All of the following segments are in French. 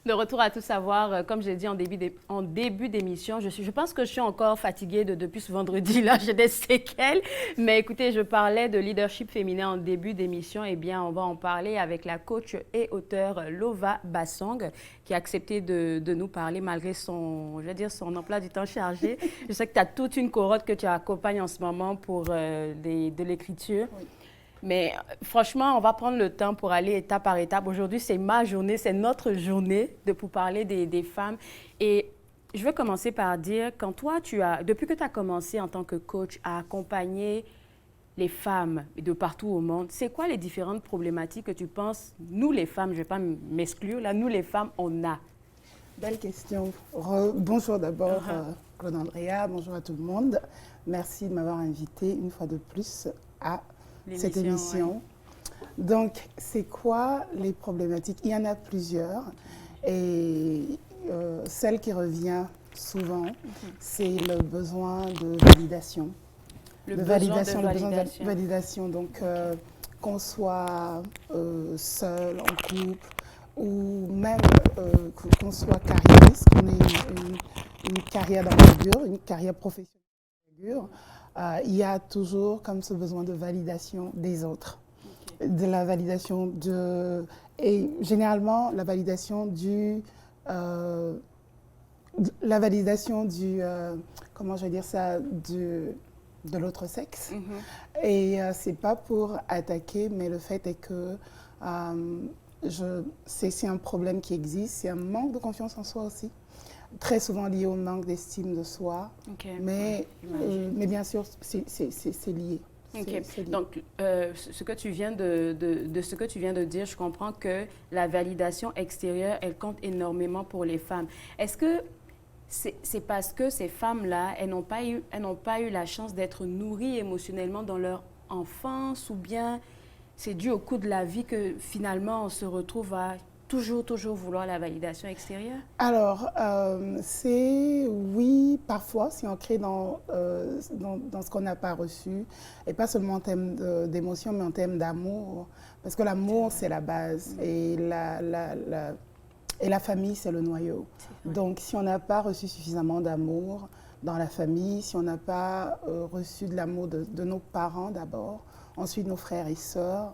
De retour à tout savoir, comme j'ai dit en début d'émission, je pense que je suis encore fatiguée depuis ce vendredi-là, j'ai des séquelles. Mais écoutez, je parlais de leadership féminin en début d'émission. Eh bien, on va en parler avec la coach et auteure Lova Bassong, qui a accepté de nous parler malgré son, je vais dire, son emploi du temps chargé. Je sais que tu as toute une cohorte que tu accompagnes en ce moment pour de l'écriture. Oui. Mais franchement, on va prendre le temps pour aller étape par étape. Aujourd'hui, c'est ma journée, c'est notre journée pour parler des femmes. Et je vais commencer par dire, quand toi, depuis que tu as commencé en tant que coach à accompagner les femmes de partout au monde, c'est quoi les différentes problématiques que tu penses, nous les femmes, je ne vais pas m'exclure, là, nous les femmes, on a? Belle question. Bonjour d'abord, Claude Andrea, bonjour à tout le monde. Merci de m'avoir invité une fois de plus à cette émission. Ouais. Donc, c'est quoi les problématiques? Il y en a plusieurs. Et celle qui revient souvent, c'est le besoin de validation. Le besoin de validation. Donc, qu'on soit seul, en couple, ou même qu'on soit carriériste, qu'on ait une carrière d'envergure, une carrière professionnelle d'envergure, il y a toujours comme ce besoin de validation des autres. Okay. De la validation et généralement la validation comment je vais dire ça, de l'autre sexe. Mm-hmm. Et c'est pas pour attaquer, mais le fait est que c'est un problème qui existe, c'est un manque de confiance en soi aussi. Très souvent lié au manque d'estime de soi, okay. mais bien sûr, c'est lié. Okay. Donc, ce que tu viens de dire, je comprends que la validation extérieure, elle compte énormément pour les femmes. Est-ce que c'est parce que ces femmes-là, elles n'ont pas eu la chance d'être nourries émotionnellement dans leur enfance, ou bien c'est dû au coût de la vie que finalement on se retrouve à toujours vouloir la validation extérieure? Alors, oui, parfois, si on crée dans ce qu'on n'a pas reçu, et pas seulement en termes d'émotion, mais en termes d'amour, parce que l'amour, c'est la base, et la famille, c'est le noyau. Donc, si on n'a pas reçu suffisamment d'amour dans la famille, si on n'a pas reçu de l'amour de nos parents d'abord, ensuite nos frères et sœurs,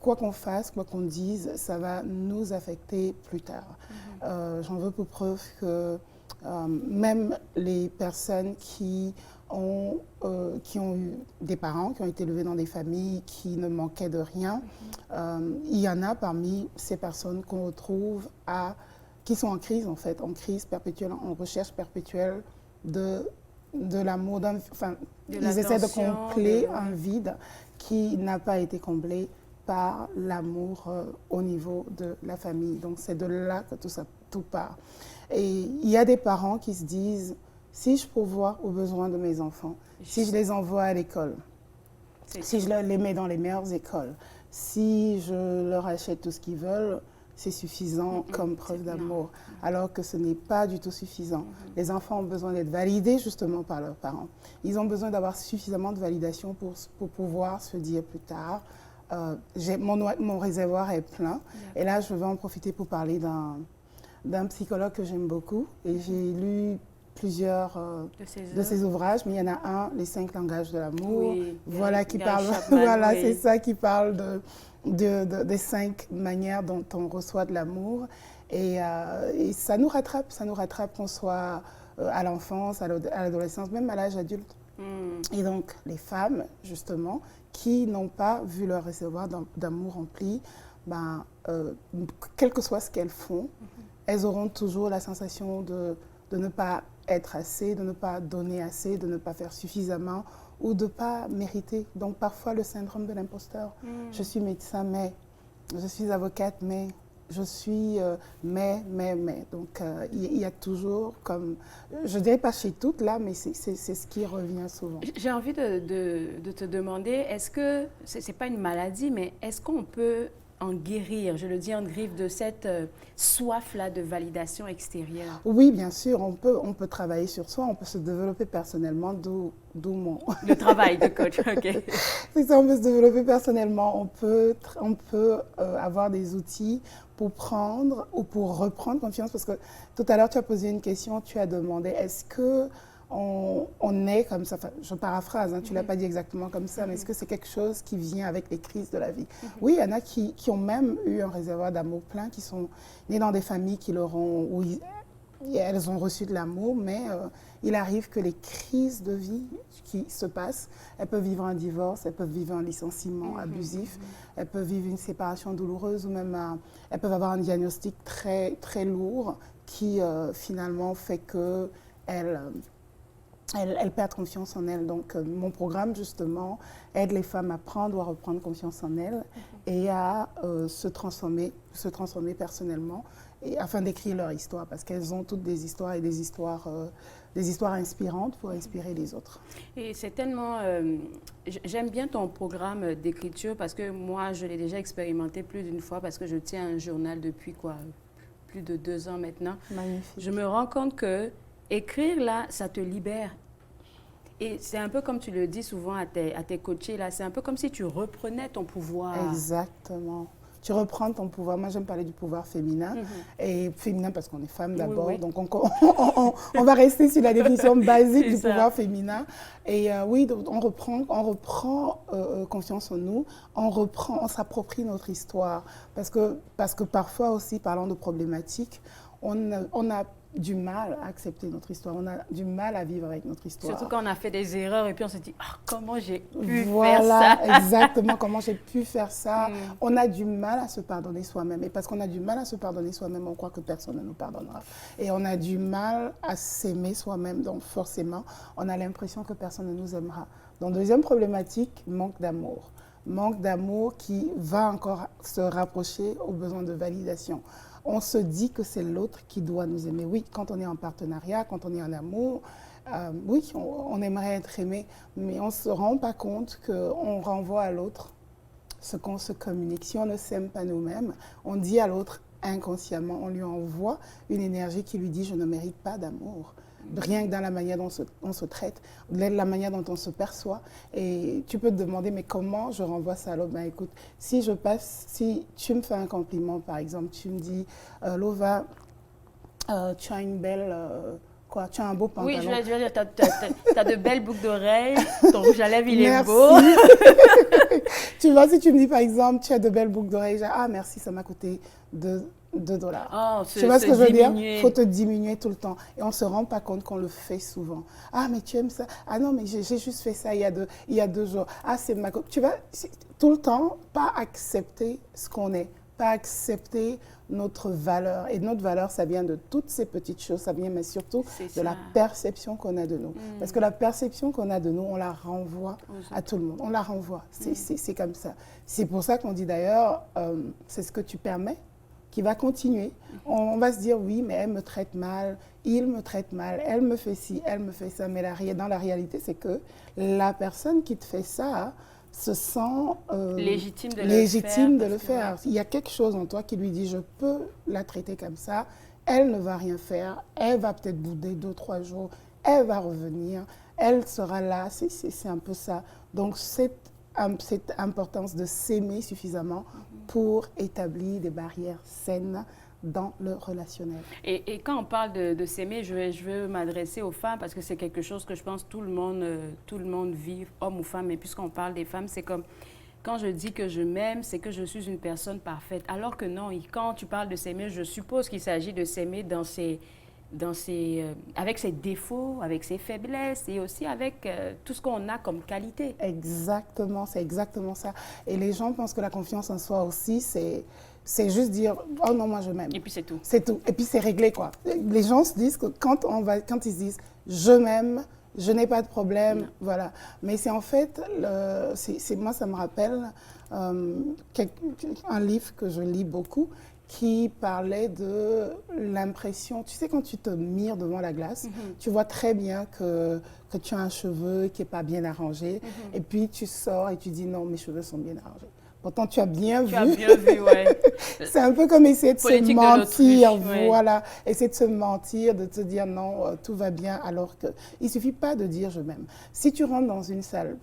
quoi qu'on fasse, quoi qu'on dise, ça va nous affecter plus tard. Mm-hmm. J'en veux pour preuve que même les personnes qui ont eu des parents, qui ont été élevés dans des familles qui ne manquaient de rien, il y en a parmi ces personnes qu'on retrouve qui sont en crise en fait, en crise perpétuelle, en recherche perpétuelle de l'amour, ils essaient de combler un vide qui n'a pas été comblé par l'amour au niveau de la famille. Donc c'est de là que tout part. Et il y a des parents qui se disent, si je pourvois aux besoins de mes enfants, si je les envoie à l'école, si je les mets dans les meilleures écoles, si je leur achète tout ce qu'ils veulent, c'est suffisant comme preuve d'amour, alors que ce n'est pas du tout suffisant. Les enfants ont besoin d'être validés justement par leurs parents. Ils ont besoin d'avoir suffisamment de validation pour pouvoir se dire plus tard, mon réservoir est plein. Et là, je vais en profiter pour parler d'un psychologue que j'aime beaucoup. Et j'ai lu plusieurs de ses ouvrages, mais il y en a un, Les 5 langages de l'amour, voilà, qui parle, voilà, c'est ça qui parle des 5 manières dont on reçoit de l'amour. Et ça nous rattrape qu'on soit à l'enfance, à l'adolescence, même à l'âge adulte. Et donc, les femmes, justement, qui n'ont pas vu leur réservoir d'amour rempli, quel que soit ce qu'elles font, elles auront toujours la sensation de ne pas être assez, de ne pas donner assez, de ne pas faire suffisamment ou de ne pas mériter. Donc, parfois, le syndrome de l'imposteur. Je suis médecin, mais je suis avocate, mais je suis mais. Donc, il y a toujours comme, je ne dirais pas chez toutes là, mais c'est ce qui revient souvent. J'ai envie de te demander, est-ce que, ce n'est pas une maladie, mais est-ce qu'on peut en guérir, je le dis en griffe, de cette soif-là de validation extérieure? Oui, bien sûr, on peut travailler sur soi, on peut se développer personnellement, d'où mon... Le travail de coach, ok. C'est ça, on peut se développer personnellement, on peut avoir des outils pour prendre ou pour reprendre confiance, parce que tout à l'heure, tu as posé une question, tu as demandé, est-ce que on est comme ça, enfin, je paraphrase, hein, tu ne l'as pas dit exactement comme ça, mais est-ce que c'est quelque chose qui vient avec les crises de la vie? Oui, il y en a qui ont même eu un réservoir d'amour plein, qui sont nés dans des familles qui leur ont, où elles ont reçu de l'amour, mais il arrive que les crises de vie qui se passent, elles peuvent vivre un divorce, elles peuvent vivre un licenciement abusif, elles peuvent vivre une séparation douloureuse, ou même elles peuvent avoir un diagnostic très, très lourd qui finalement fait qu'elles elles perdent confiance en elles. Donc, mon programme, justement, aide les femmes à prendre ou à reprendre confiance en elles et à se transformer personnellement, et afin d'écrire leur histoire, parce qu'elles ont toutes des histoires et des histoires inspirantes pour inspirer les autres. Et c'est tellement... j'aime bien ton programme d'écriture, parce que moi, je l'ai déjà expérimenté plus d'une fois, parce que je tiens un journal depuis plus de 2 ans maintenant. Magnifique. Je me rends compte que écrire, là, ça te libère. Et c'est un peu comme tu le dis souvent à tes coachés, là, c'est un peu comme si tu reprenais ton pouvoir. Exactement. Tu reprends ton pouvoir. Moi, j'aime parler du pouvoir féminin. Et féminin parce qu'on est femme d'abord. Oui, oui. Donc, on va rester sur la définition basique du pouvoir féminin. Et oui, on reprend confiance en nous. On s'approprie notre histoire. Parce que parfois aussi, parlant de problématiques, on a du mal à accepter notre histoire, on a du mal à vivre avec notre histoire. Surtout quand on a fait des erreurs et puis on se dit « comment j'ai pu faire ça ?» Voilà, exactement, comment j'ai pu faire ça. On a du mal à se pardonner soi-même. Et parce qu'on a du mal à se pardonner soi-même, on croit que personne ne nous pardonnera. Et on a du mal à s'aimer soi-même, donc forcément, on a l'impression que personne ne nous aimera. Donc, deuxième problématique, manque d'amour. Manque d'amour qui va encore se rapprocher aux besoins de validation. On se dit que c'est l'autre qui doit nous aimer. Oui, quand on est en partenariat, quand on est en amour, oui, on aimerait être aimé, mais on ne se rend pas compte qu'on renvoie à l'autre ce qu'on se communique. Si on ne s'aime pas nous-mêmes, on dit à l'autre inconsciemment, on lui envoie une énergie qui lui dit « je ne mérite pas d'amour ». Rien que dans la manière dont on se traite, la manière dont on se perçoit. Et tu peux te demander, mais comment je renvoie ça à l'autre? Ben, écoute, si tu me fais un compliment, par exemple, tu me dis, Lova, tu as une belle... tu as un beau pantalon. Oui, je vais dire, tu as de belles boucles d'oreilles, ton rouge à lèvres, il est beau. Tu vois, si tu me dis, par exemple, tu as de belles boucles d'oreilles, ah, merci, ça m'a coûté $2. Oh, tu vois ce que je veux dire? Il faut te diminuer tout le temps. Et on ne se rend pas compte qu'on le fait souvent. Ah, mais tu aimes ça? Ah non, mais j'ai juste fait ça il y a 2 jours. Ah, c'est ma... Tu vois, tout le temps, pas accepter ce qu'on est. Pas accepter notre valeur. Et notre valeur, ça vient de toutes ces petites choses. Ça vient, mais surtout, de la perception qu'on a de nous. Parce que la perception qu'on a de nous, on la renvoie à tout le monde. On la renvoie. C'est comme ça. C'est pour ça qu'on dit d'ailleurs, c'est ce que tu permets qui va continuer. On va se dire, oui, mais elle me traite mal, il me traite mal, elle me fait ci, elle me fait ça. Mais dans la réalité, c'est que la personne qui te fait ça se sent légitime de le faire. Il y a quelque chose en toi qui lui dit, je peux la traiter comme ça, elle ne va rien faire, elle va peut-être bouder 2-3 jours, elle va revenir, elle sera là, c'est un peu ça. Donc, cette importance de s'aimer suffisamment pour établir des barrières saines dans le relationnel. Et quand on parle de s'aimer, je veux m'adresser aux femmes parce que c'est quelque chose que je pense tout le monde vit, homme ou femme. Et puisqu'on parle des femmes, c'est comme quand je dis que je m'aime, c'est que je suis une personne parfaite. Alors que non, quand tu parles de s'aimer, je suppose qu'il s'agit de s'aimer avec ses défauts, avec ses faiblesses et aussi avec tout ce qu'on a comme qualité. Exactement, c'est exactement ça. Et les gens pensent que la confiance en soi aussi, c'est juste dire « oh non, moi je m'aime ». Et puis c'est tout. C'est tout. Et puis c'est réglé, quoi. Les gens se disent que quand ils se disent « je m'aime », je n'ai pas de problème, non. Voilà. Mais c'est en fait, moi ça me rappelle un livre que je lis beaucoup, qui parlait de l'impression, tu sais, quand tu te mires devant la glace, tu vois très bien que tu as un cheveu qui n'est pas bien arrangé, et puis tu sors et tu dis non, mes cheveux sont bien arrangés. Pourtant, tu as bien Tu as vu. bien vu, ouais. C'est un peu comme essayer de Politique se de mentir, l'autruche, ouais. voilà. Essayer de se mentir, de te dire non, tout va bien, alors que il suffit pas de dire je m'aime. Si tu rentres dans une salle,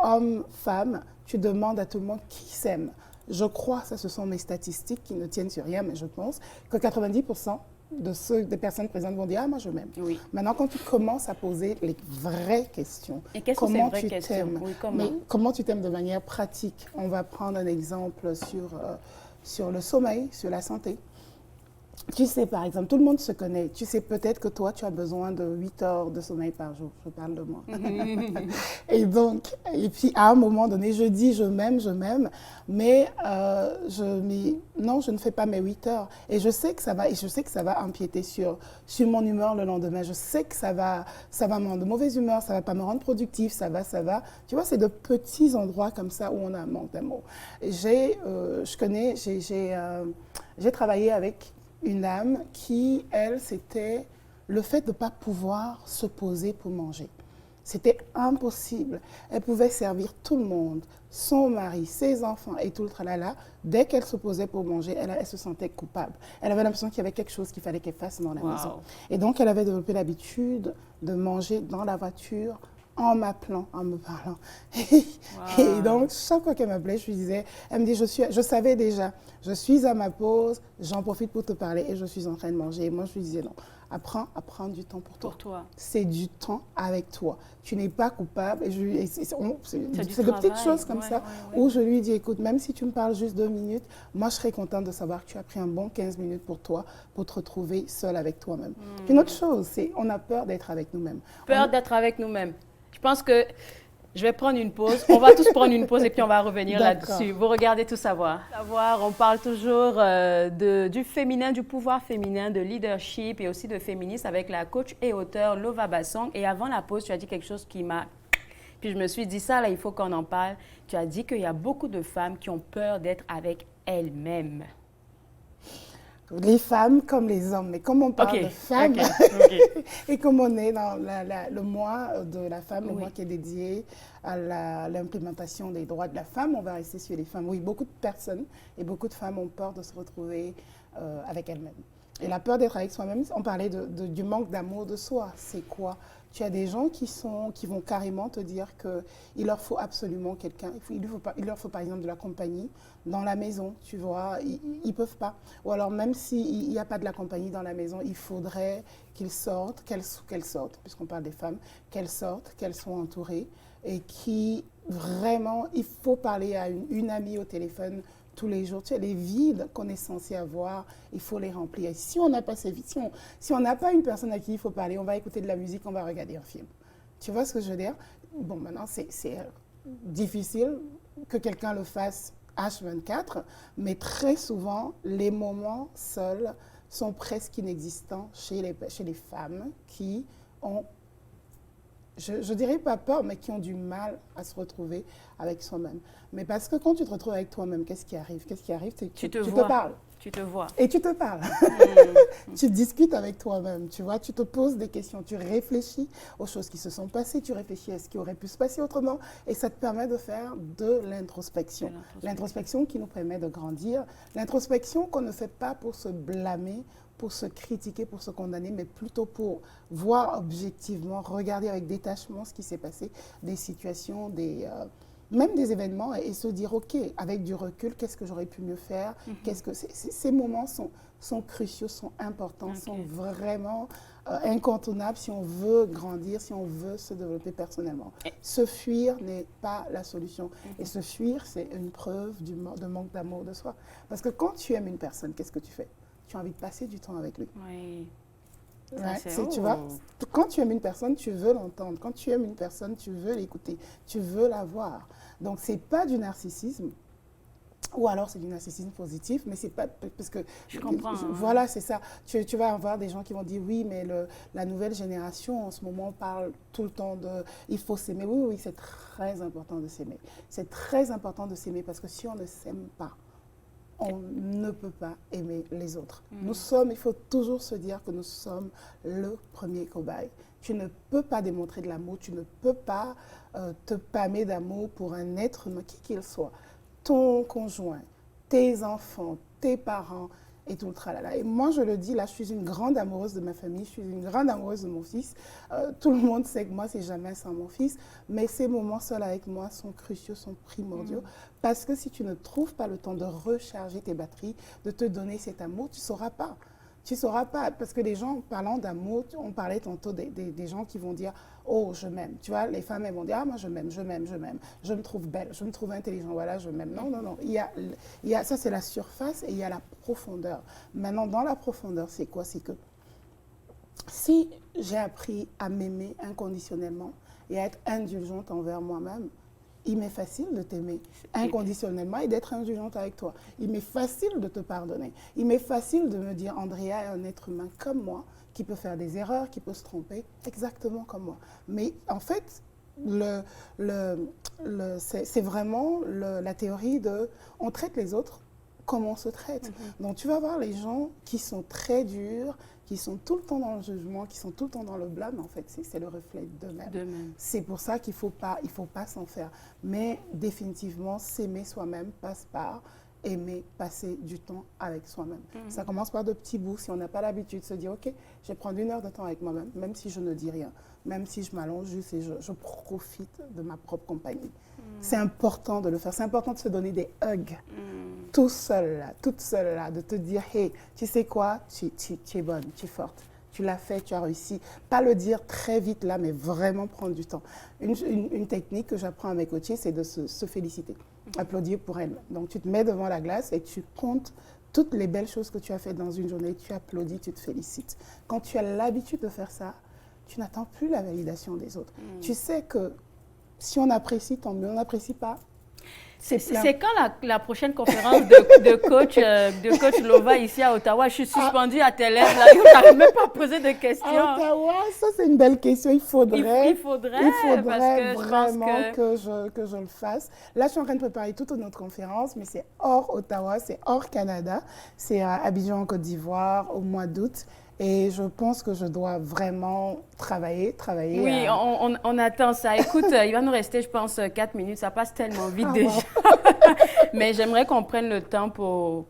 homme, femme, tu demandes à tout le monde qui s'aime. Je crois, ça ce sont mes statistiques qui ne tiennent sur rien, mais je pense que 90% des personnes présentes vont dire ah moi je m'aime. Oui. Maintenant quand tu commences à poser les vraies questions, Et qu'est-ce que ces comment vraies tu questions? t'aimes, Oui, comment? mais comment tu t'aimes de manière pratique. On va prendre un exemple sur le sommeil, sur la santé. Tu sais, par exemple, tout le monde se connaît. Tu sais peut-être que toi, tu as besoin de 8 heures de sommeil par jour. Je parle de moi. Et donc, et puis à un moment donné, je dis je m'aime, mais non, je ne fais pas mes 8 heures. Et je sais que ça va empiéter sur mon humeur le lendemain. Je sais que ça va me rendre de mauvaise humeur, ça va pas me rendre productif, ça va. Tu vois, c'est de petits endroits comme ça où on a un manque d'amour. J'ai travaillé avec une âme qui, elle, c'était le fait de ne pas pouvoir se poser pour manger. C'était impossible. Elle pouvait servir tout le monde, son mari, ses enfants et tout le tralala. Dès qu'elle se posait pour manger, elle se sentait coupable. Elle avait l'impression qu'il y avait quelque chose qu'il fallait qu'elle fasse dans la maison. Et donc, elle avait développé l'habitude de manger dans la voiture en m'appelant, en me parlant. Et donc, chaque fois qu'elle m'appelait, je lui disais, elle me dit, je savais déjà, je suis à ma pause, j'en profite pour te parler et je suis en train de manger. Et moi, je lui disais, non, apprends à prendre du temps pour toi. C'est du temps avec toi. Tu n'es pas coupable. Et c'est de petites choses comme ça où je lui dis, écoute, même si tu me parles juste 2 minutes, moi, je serais contente de savoir que tu as pris un bon 15 minutes pour toi, pour te retrouver seule avec toi-même. Une autre chose, c'est on a peur d'être avec nous-mêmes. Peur d'être avec nous-mêmes. Je pense que je vais prendre une pause. On va tous prendre une pause et puis on va revenir là-dessus. Vous regardez Tout savoir. On parle toujours du féminin, du pouvoir féminin, de leadership et aussi de féminisme avec la coach et auteure Lova Bassong. Et avant la pause, tu as dit quelque chose qui m'a... Puis je me suis dit, ça là, il faut qu'on en parle. Tu as dit qu'il y a beaucoup de femmes qui ont peur d'être avec elles-mêmes. Les femmes comme les hommes, mais comme on parle de femmes, et comme on est dans le mois de la femme, le mois qui est dédié à l'implémentation des droits de la femme, on va rester sur les femmes. Oui, beaucoup de personnes et beaucoup de femmes ont peur de se retrouver avec elles-mêmes. Et la peur d'être avec soi-même, on parlait du manque d'amour de soi. C'est quoi? Tu as des gens qui vont carrément te dire qu'il leur faut absolument quelqu'un. Il leur faut par exemple de la compagnie dans la maison, tu vois. Ils ne peuvent pas. Ou alors même s'il n'y a pas de la compagnie dans la maison, il faudrait qu'ils sortent, qu'elles sortent, puisqu'on parle des femmes, qu'elles sortent, qu'elles soient entourées. Et qui vraiment, il faut parler à une amie au téléphone tous les jours. Tu sais, les vides qu'on est censé avoir, il faut les remplir. Et si on n'a pas ces vides, si on n'a pas une personne à qui il faut parler, on va écouter de la musique, on va regarder un film. Tu vois ce que je veux dire? Bon, maintenant, c'est difficile que quelqu'un le fasse H24, mais très souvent, les moments seuls sont presque inexistants chez les femmes qui ont, je dirais pas peur, mais qui ont du mal à se retrouver avec soi-même. Mais parce que quand tu te retrouves avec toi-même, qu'est-ce qui arrive? Qu'est-ce qui arrive, c'est que tu te parles. Tu te vois. Et tu te parles. Tu discutes avec toi-même, tu vois, tu te poses des questions, tu réfléchis aux choses qui se sont passées, tu réfléchis à ce qui aurait pu se passer autrement, et ça te permet de faire de l'introspection. L'introspection qui nous permet de grandir, l'introspection qu'on ne fait pas pour se blâmer, pour se critiquer, pour se condamner, mais plutôt pour voir objectivement, regarder avec détachement ce qui s'est passé, des situations, même des événements, et se dire, OK, avec du recul, qu'est-ce que j'aurais pu mieux faire? Ces moments sont cruciaux, sont importants, sont vraiment incontournables si on veut grandir, si on veut se développer personnellement. Se fuir n'est pas la solution. Et se fuir, c'est une preuve de manque d'amour de soi. Parce que quand tu aimes une personne, qu'est-ce que tu fais? Tu as envie de passer du temps avec lui. Oui. Tu vois, quand tu aimes une personne, tu veux l'entendre. Quand tu aimes une personne, tu veux l'écouter. Tu veux la voir. Donc, ce n'est pas du narcissisme. Ou alors, c'est du narcissisme positif, mais c'est pas... Parce que, je comprends. Voilà, c'est ça. Tu vas avoir des gens qui vont dire, oui, mais la nouvelle génération, en ce moment, parle tout le temps de... Il faut s'aimer. Oui, c'est très important de s'aimer. C'est très important de s'aimer parce que si on ne s'aime pas, on ne peut pas aimer les autres. Il faut toujours se dire que nous sommes le premier cobaye. Tu ne peux pas démontrer de l'amour, tu ne peux pas te pâmer d'amour pour un être humain, qui qu'il soit. ton conjoint, tes enfants, tes parents et tout le tralala. Et moi, je le dis, là, je suis une grande amoureuse de ma famille, je suis une grande amoureuse de mon fils. Tout le monde sait que moi, c'est jamais sans mon fils, mais ces moments seuls avec moi sont cruciaux, sont primordiaux, parce que si tu ne trouves pas le temps de recharger tes batteries, de te donner cet amour, tu ne sauras pas. Tu ne sauras pas, parce que les gens, parlant d'amour, on parlait tantôt des gens qui vont dire « Oh, je m'aime ». Tu vois, les femmes, elles vont dire « Ah, moi, je m'aime, je m'aime, je m'aime. Je me trouve belle, je me trouve intelligente, voilà, je m'aime ». Non, non, non. Ça, c'est la surface et il y a la profondeur. Maintenant, dans la profondeur, c'est quoi? C'est que si j'ai appris à m'aimer inconditionnellement et à être indulgente envers moi-même, il m'est facile de t'aimer inconditionnellement et d'être indulgente avec toi. Il m'est facile de te pardonner. Il m'est facile de me dire, Andrea est un être humain comme moi, qui peut faire des erreurs, qui peut se tromper, exactement comme moi. Mais en fait, c'est vraiment la théorie de, on traite les autres comme on se traite. Donc tu vas voir les gens qui sont très durs, qui sont tout le temps dans le jugement, qui sont tout le temps dans le blâme, en fait, c'est le reflet d'eux-mêmes. C'est pour ça qu'il faut pas s'en faire. Mais définitivement, s'aimer soi-même passe par aimer passer du temps avec soi-même. Ça commence par de petits bouts. Si on n'a pas l'habitude de se dire, OK, je vais prendre 1 heure de temps avec moi-même, même si je ne dis rien, même si je m'allonge juste et je profite de ma propre compagnie. C'est important de le faire. C'est important de se donner des hugs. Tout seul là, toute seule là, de te dire, hey, tu sais quoi, tu es bonne, tu es forte, tu l'as fait, tu as réussi. Pas le dire très vite là, mais vraiment prendre du temps. Une technique que j'apprends à mes coachés, c'est de se féliciter, applaudir pour elle. Donc tu te mets devant la glace et tu comptes toutes les belles choses que tu as faites dans une journée, tu applaudis, tu te félicites. Quand tu as l'habitude de faire ça, tu n'attends plus la validation des autres. Tu sais que si on apprécie, tant mieux, on n'apprécie pas. C'est quand la prochaine conférence de coach Lova ici à Ottawa? Je suis suspendue à tes lèvres, là, je n'arrive même pas à poser de questions. À Ottawa, ça c'est une belle question. Il faudrait parce que vraiment que je le fasse. Là, je suis en train de préparer toute une autre conférence, mais c'est hors Ottawa, c'est hors Canada. C'est à Abidjan, en Côte d'Ivoire, au mois d'août. Et je pense que je dois vraiment travailler. Oui, on attend ça. Écoute, il va nous rester, je pense, 4 minutes. Ça passe tellement vite déjà. Mais j'aimerais qu'on prenne le temps pour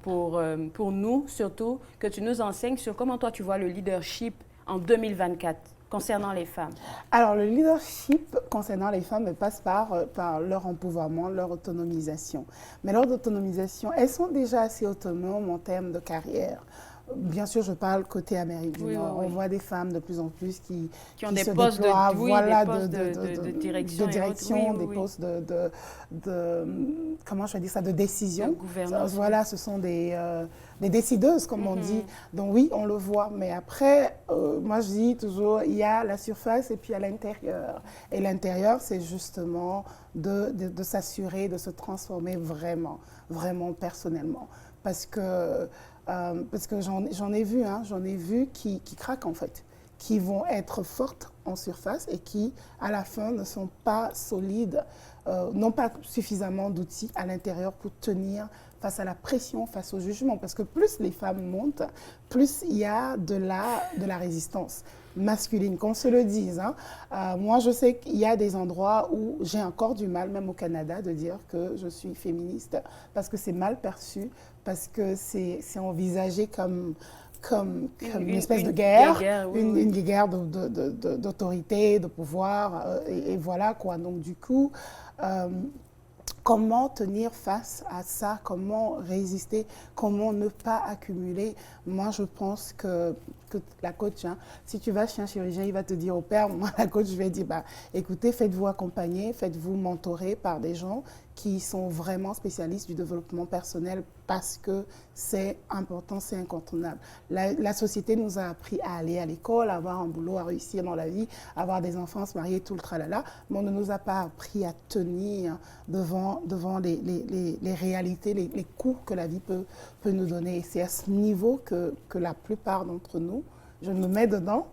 nous, surtout, que tu nous enseignes sur comment toi tu vois le leadership en 2024 concernant les femmes. Alors, le leadership concernant les femmes passe par leur empouvoirment, leur autonomisation. Mais leur autonomisation, elles sont déjà assez autonomes en termes de carrière. Bien sûr, je parle côté Amérique du Nord. On voit des femmes de plus en plus qui ont des se postes déploient, de direction, des postes comment je vais dire ça, de décision. Voilà, ce sont des décideuses, comme on dit. Donc oui, on le voit. Mais après, moi je dis toujours, il y a la surface et puis il y a l'intérieur. Et l'intérieur, c'est justement de s'assurer, de se transformer vraiment, vraiment personnellement. Parce que j'en ai vu qui craquent en fait, qui vont être fortes en surface et qui, à la fin, ne sont pas solides, n'ont pas suffisamment d'outils à l'intérieur pour tenir face à la pression, face au jugement. Parce que plus les femmes montent, plus il y a de la résistance masculine, qu'on se le dise. Moi, je sais qu'il y a des endroits où j'ai encore du mal, même au Canada, de dire que je suis féministe, parce que c'est mal perçu, parce que c'est envisagé comme une espèce de guerre, une guerre d'autorité, de pouvoir, et voilà quoi. Donc du coup, comment tenir face à ça, comment résister, comment ne pas accumuler. Moi, je pense que la coach, si tu vas chez un chirurgien, il va te dire au père, moi, la coach, je vais dire, écoutez, faites-vous accompagner, faites-vous mentorer par des gens qui sont vraiment spécialistes du développement personnel parce que c'est important, c'est incontournable. La société nous a appris à aller à l'école, à avoir un boulot, à réussir dans la vie, à avoir des enfants, se marier, tout le tralala, mais on ne nous a pas appris à tenir devant les réalités, les coups que la vie peut nous donner. Et c'est à ce niveau que la plupart d'entre nous, je me mets dedans,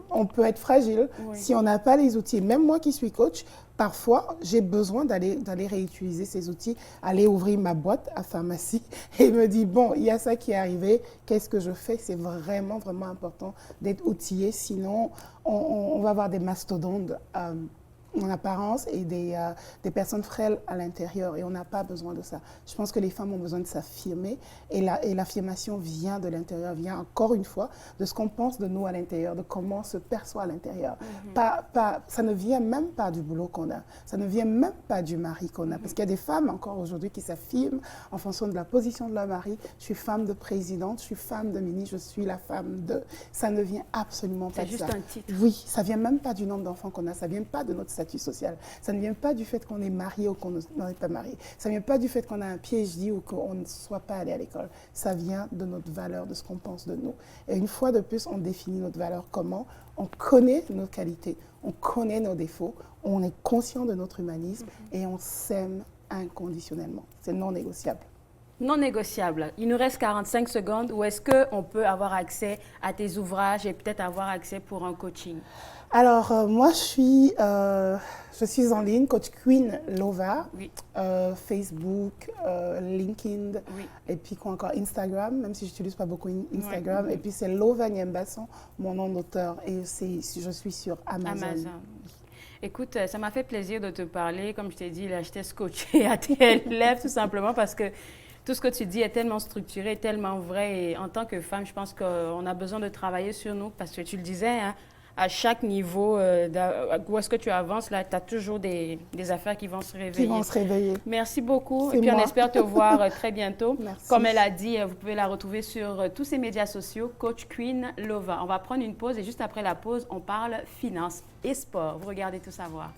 on peut être fragile si on n'a pas les outils. Même moi qui suis coach, parfois, j'ai besoin d'aller réutiliser ces outils, aller ouvrir ma boîte à pharmacie et me dire, bon, il y a ça qui est arrivé, qu'est-ce que je fais? C'est vraiment, vraiment important d'être outillé, sinon on va avoir des mastodontes en apparence et des personnes frêles à l'intérieur. Et on n'a pas besoin de ça. Je pense que les femmes ont besoin de s'affirmer. Et l'affirmation vient de l'intérieur, vient encore une fois de ce qu'on pense de nous à l'intérieur, de comment on se perçoit à l'intérieur. Ça ne vient même pas du boulot qu'on a. Ça ne vient même pas du mari qu'on a. Parce qu'il y a des femmes encore aujourd'hui qui s'affirment en fonction de la position de leur mari. Je suis femme de présidente, je suis femme de ministre, je suis la femme de... Ça ne vient absolument pas de ça. C'est juste un titre. Oui, ça ne vient même pas du nombre d'enfants qu'on a, ça ne vient pas de notre statut social, ça ne vient pas du fait qu'on est marié ou qu'on n'est pas marié, ça ne vient pas du fait qu'on a un PhD ou qu'on ne soit pas allé à l'école, ça vient de notre valeur, de ce qu'on pense de nous. Et une fois de plus, on définit notre valeur comment? On connaît nos qualités, on connaît nos défauts, on est conscient de notre humanisme et on s'aime inconditionnellement. C'est non négociable. Non négociable. Il nous reste 45 secondes. Où est-ce qu'on peut avoir accès à tes ouvrages et peut-être avoir accès pour un coaching? Alors, moi, je suis en ligne, Coach Queen Lova, Oui. Facebook, LinkedIn, Oui. et puis quoi encore, Instagram, même si je n'utilise pas beaucoup Instagram. Oui. Et puis, c'est Lova Nyembasson, mon nom d'auteur, et je suis sur Amazon. Écoute, ça m'a fait plaisir de te parler. Comme je t'ai dit, là, j'étais scotchée à tes lèvres, tout simplement parce que tout ce que tu dis est tellement structuré, tellement vrai. Et en tant que femme, je pense qu'on a besoin de travailler sur nous parce que tu le disais, hein, à chaque niveau, où est-ce que tu avances, là, tu as toujours des affaires qui vont se réveiller. Qui vont se réveiller. Merci beaucoup. C'est Et puis, on moi. espère te voir très bientôt. Merci. Comme elle a dit, vous pouvez la retrouver sur tous ses médias sociaux, Coach Queen Lova. On va prendre une pause et juste après la pause, on parle finance et sport. Vous regardez Tout savoir.